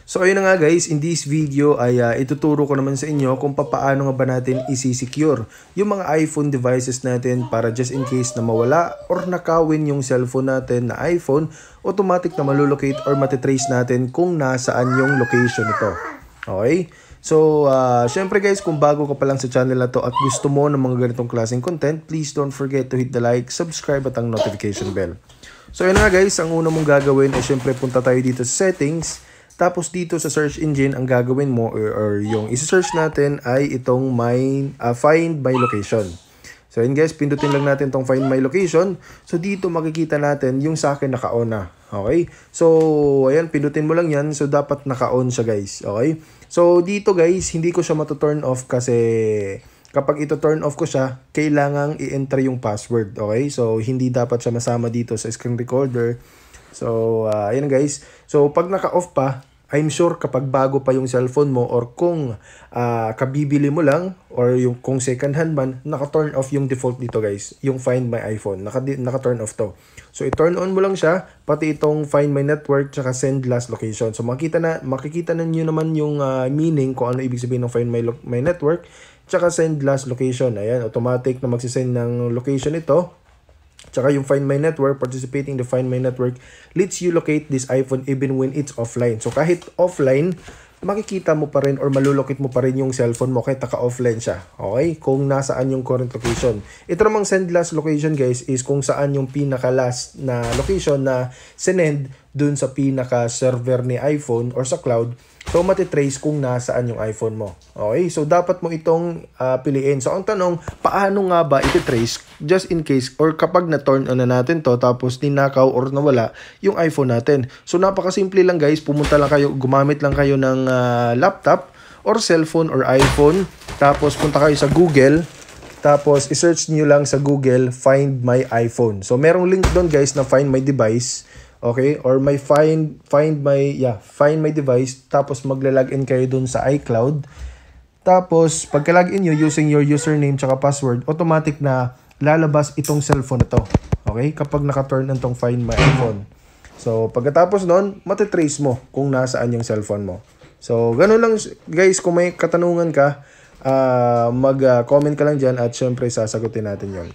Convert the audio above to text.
So ayun na nga guys, in this video ay ituturo ko naman sa inyo kung paano nga ba natin isi-secure yung mga iPhone devices natin para just in case na mawala or nakawin yung cellphone natin na iPhone, automatic na malulocate or matitrace natin kung nasaan yung location nito. Okay? So, syempre guys, kung bago ka pa lang sa channel na to at gusto mo ng mga ganitong klaseng content, please don't forget to hit the like, subscribe at ang notification bell. So yun nga guys, ang una mong gagawin ay syempre punta tayo dito sa settings. Tapos dito sa search engine, ang gagawin mo or yung isi-search natin ay itong find my location. So yun guys, pindutin lang natin itong find my location. So dito makikita natin yung sa akin naka-on na. Okay? So ayan, pindutin mo lang yan. So dapat naka-on siya guys. Okay? So dito guys, hindi ko siya matu-turn off kasi kapag ito turn off ko siya, kailangang i-enter yung password. Okay? So hindi dapat siya masama dito sa screen recorder. So, ayan guys. So, pag naka-off pa, I'm sure kapag bago pa yung cellphone mo or kung kabibili mo lang or yung kung second hand man, naka-turn off yung default dito guys. Yung Find My iPhone. Naka-turn off to. So, i-turn on mo lang siya, pati itong Find My Network tsaka Send Last Location. So, makikita na nyo naman yung meaning kung ano ibig sabihin ng Find My Network tsaka Send Last Location. Ayan, automatic na magsisend ng location ito. Tsaka yung Find My Network, participating in the Find My Network lets you locate this iPhone even when it's offline. So kahit offline, makikita mo pa rin or malulocate mo pa rin yung cellphone mo kahit naka-offline siya. Okay? Kung nasaan yung current location. Ito namang Send Last Location guys is kung saan yung pinaka-last na location na sinend dun sa pinaka-server ni iPhone or sa cloud. So, matitrace kung nasaan yung iPhone mo. Okay? So, dapat mo itong piliin. So, ang tanong, paano nga ba iti-trace just in case or kapag na-turn on na natin to tapos ninakaw or nawala yung iPhone natin. So, napakasimple lang guys. Pumunta lang kayo, gumamit lang kayo ng laptop or cellphone or iPhone. Tapos, punta kayo sa Google. Tapos, i-search nyo lang sa Google, Find My iPhone. So, merong link doon guys na Find My Device. Okay? Or may find my device. Tapos magla-login kayo dun sa iCloud. Tapos pagka-login nyo using your username tsaka password, automatic na lalabas itong cellphone na to. Okay? Kapag naka-turn on tong Find My iPhone. So pagkatapos nun, matitrace mo kung nasaan yung cellphone mo. So ganun lang guys, kung may katanungan ka, mag-comment ka lang dyan at syempre sasagutin natin yon.